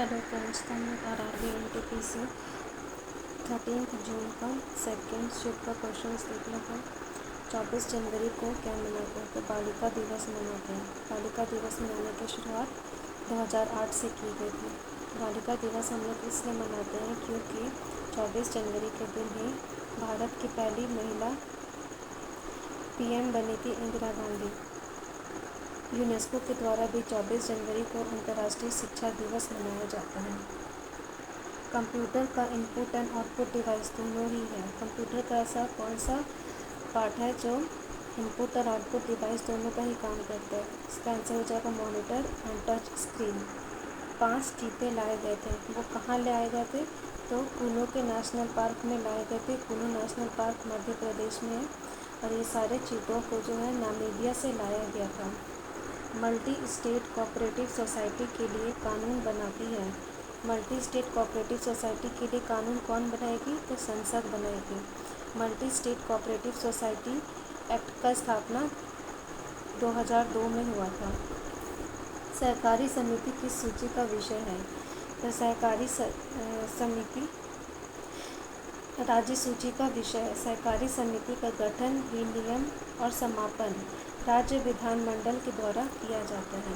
Hello friends, तो मैं RRB NTPC 13 जून का सेकेंड शिफ्ट का क्वेश्चन देख लेते हैं। 24 जनवरी को क्या मनाते हैं? तो बालिका दिवस मनाते हैं। बालिका दिवस मनाने की शुरुआत 2008 से की गई थी। बालिका दिवस हम लोग इसलिए मनाते हैं क्योंकि 24 जनवरी के दिन ही भारत की पहली महिला PM बनी थी, इंदिरा गांधी। यूनेस्को के द्वारा भी 24 जनवरी को अंतर्राष्ट्रीय शिक्षा दिवस मनाया जाता है। कंप्यूटर का इनपुट एंड आउटपुट डिवाइस दोनों ही है। कंप्यूटर का ऐसा कौन सा पार्ट है जो इनपुट और आउटपुट डिवाइस दोनों का ही काम करता है? इसका आंसर हो जाएगा मॉनिटर एंड टच स्क्रीन। 5 चीते लाए गए थे। वो कहाँ ले आए गए थे? तो कुल्लू के नेशनल पार्क में लाए गए थे। कुल्लू नेशनल पार्क मध्य प्रदेश में है और ये सारे चीतों को जो है नामीबिया से लाया गया था। मल्टी स्टेट कोऑपरेटिव सोसाइटी के लिए कानून बनाती है। मल्टी स्टेट कोऑपरेटिव सोसाइटी के लिए कानून कौन बनाएगी? तो संसद बनाएगी। Multi state cooperative society act का स्थापना 2002 में हुआ था। सहकारी समिति किस सूची का विषय है? तो सहकारी समिति राज्य सूची का विषय है। सहकारी समिति का गठन, विनियम और समापन राज्य विधानमंडल के द्वारा किया जाता है।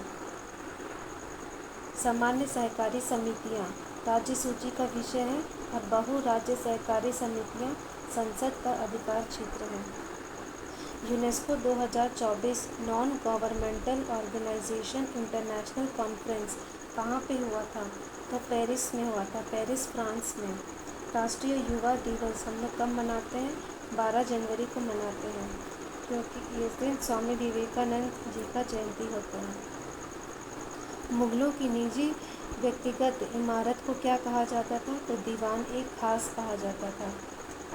सामान्य सहकारी समितियां राज्य सूची का विषय है और बहु राज्य सहकारी समितियां संसद का अधिकार क्षेत्र है। UNESCO 2024 non governmental organisation international conference कहाँ पे हुआ था? तो पेरिस में हुआ था, पेरिस फ्रांस में। राष्ट्रीय युवा दिवस हम लोग कब मनाते हैं? 12 जनवरी को मनाते हैं क्योंकि इस दिन स्वामी विवेकानंद जी का जयंती होता है। मुगलों की निजी व्यक्तिगत इमारत को क्या कहा जाता था? तो दीवान ए खास कहा जाता था।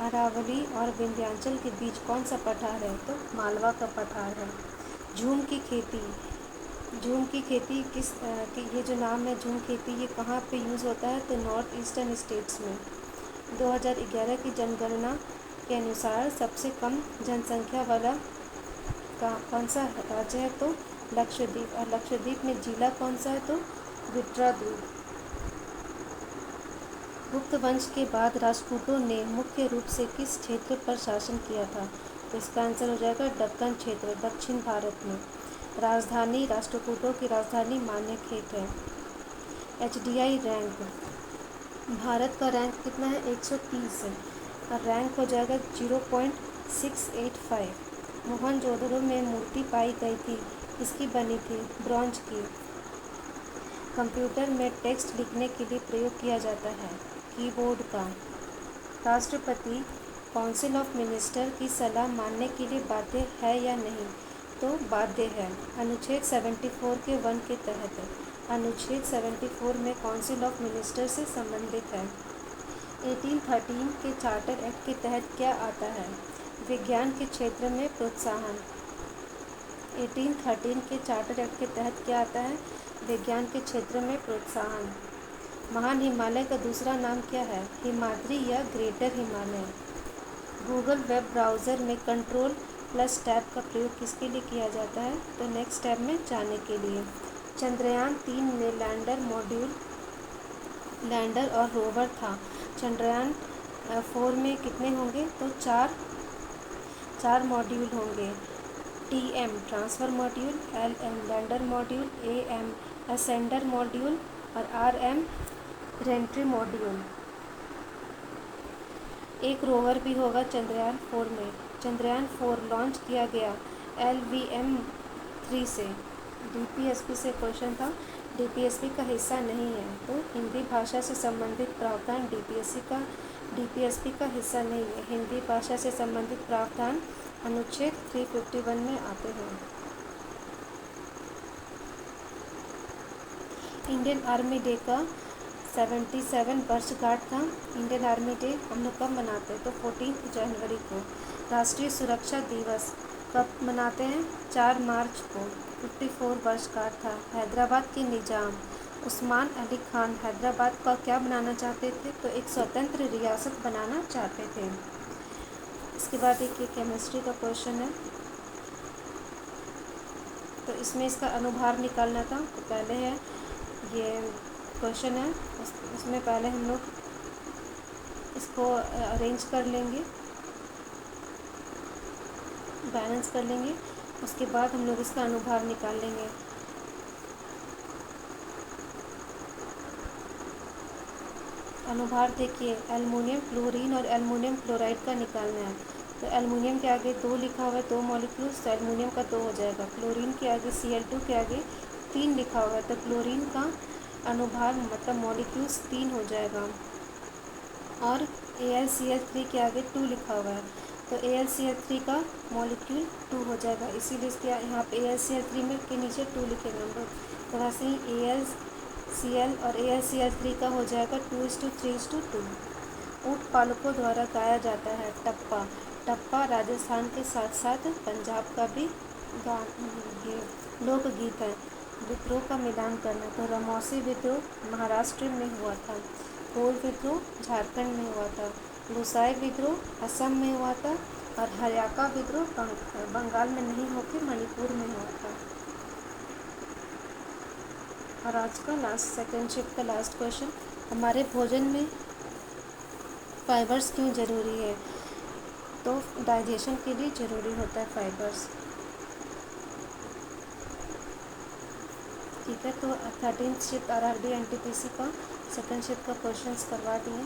अरावली और विंध्याचल के बीच कौन सा पठार है? तो मालवा का पठार है। झूम की खेती, झूम की खेती ये जो नाम है झूम खेती, ये कहाँ पे यूज़ होता है? तो नॉर्थ ईस्टर्न स्टेट्स में। 2011 की जनगणना के अनुसार सबसे कम जनसंख्या वाला कौन सा राज्य है? तो लक्षद्वीप। और लक्षद्वीप में जिला कौन सा है? तो विट्राद्वीप। गुप्त वंश के बाद राष्ट्रकूटों ने मुख्य रूप से किस क्षेत्र पर शासन किया था? तो इसका आंसर हो जाएगा दक्कन क्षेत्र, दक्षिण भारत में। राजधानी, राष्ट्रकूटों की राजधानी मान्यखेत है। HDI रैंक, भारत का रैंक कितना है? 130 है और रैंक हो जाएगा 0.685। मोहनजोदड़ो में मूर्ति पाई गई थी, किसकी बनी थी? ब्रॉन्ज की। कंप्यूटर में टेक्स्ट लिखने के लिए प्रयोग किया जाता है कीबोर्ड का। राष्ट्रपति काउंसिल ऑफ मिनिस्टर की सलाह मानने के लिए बाध्य है या नहीं? तो बाध्य है। अनुच्छेद 74 के 1 के तहत। अनुच्छेद 74 में काउंसिल ऑफ मिनिस्टर से संबंधित है। 1813 के चार्टर एक्ट के तहत क्या आता है? विज्ञान के क्षेत्र में प्रोत्साहन। 1813 के चार्टर एक्ट के तहत क्या आता है? विज्ञान के क्षेत्र में प्रोत्साहन। महान हिमालय का दूसरा नाम क्या है? हिमाद्री या greater Himalaya. Google web browser में कंट्रोल+टैब का प्रयोग किसके लिए किया जाता है? तो नेक्स्ट टैब में जाने के लिए। चंद्रयान 3 में लैंडर और रोवर था। चंद्रयान 4 में कितने होंगे? तो चार मॉड्यूल होंगे। TM transfer module, LM lander module, AM ascender module और RM रेंट्री मॉड्यूल। एक रोवर भी होगा चंद्रयान 4 में। चंद्रयान 4 लॉन्च किया गया LVM-3 से। DPSP से क्वेश्चन था, DPSP का हिस्सा नहीं है तो हिंदी भाषा से संबंधित प्रावधान DPSP का हिस्सा नहीं है। हिंदी भाषा से संबंधित प्रावधान अनुच्छेद 351 में आते हैं। इंडियन आर्मी डे का 77 वर्षगांठ था। इंडियन आर्मी डे हम लोग कब मनाते हैं? तो 14 जनवरी को। राष्ट्रीय सुरक्षा दिवस कब मनाते हैं? 4 मार्च को। 54 वर्षगांठ था। हैदराबाद के निजाम उस्मान अली खान हैदराबाद का क्या बनाना चाहते थे? तो एक स्वतंत्र रियासत बनाना चाहते थे। इसके बाद एक केमिस्ट्री का क्वेश्चन है, तो इसमें इसका अनुभार निकालना था। तो पहले है ये क्वेश्चन है, उसमें पहले हम लोग इसको अरेंज कर लेंगे, बैलेंस कर लेंगे, उसके बाद हम लोग इसका अनुभाग निकाल लेंगे। अनुभार देखिए, एल्युमिनियम क्लोरीन और एल्युमिनियम क्लोराइड का निकालना है। तो एल्युमिनियम के आगे 2 लिखा हुआ है, 2 मॉलिक्यूल्स, तो एल्युमिनियम का 2 हो जाएगा। क्लोरीन के आगे Cl2 के आगे 3 लिखा हुआ है, तो क्लोरीन का अनुभार मतलब मॉलिक्यूल्स 3 हो जाएगा। और AlCl3 के आगे 2 लिखा हुआ है, तो AlCl3 का मॉलिक्यूल 2 हो जाएगा। इसीलिए इसके यहाँ पे AlCl3 में के नीचे 2 लिखेंगे हम लोग। तो वैसे ही AlCl और AlCl3 का हो जाएगा 2:3:2। ऊँट पालकों द्वारा गाया जाता है टप्पा। टप्पा राजस्थान के साथ साथ पंजाब का भी लोकगीत है। विद्रोह का मिलान करना, तो रमौसी विद्रोह महाराष्ट्र में हुआ था, कोल विद्रोह झारखंड में हुआ था, लुसाई विद्रोह असम में हुआ था, और हर्याका विद्रोह बंगाल में नहीं होकर मणिपुर में हुआ था। और आज का लास्ट सेकेंड शिफ्ट का लास्ट क्वेश्चन, हमारे भोजन में फाइबर्स क्यों ज़रूरी है? तो डाइजेशन के लिए ज़रूरी होता है फाइबर्स। ठीक है, तो 13th शिफ्ट RRB NTPC का सेकेंड शिफ्ट का क्वेश्चंस करवा दिए।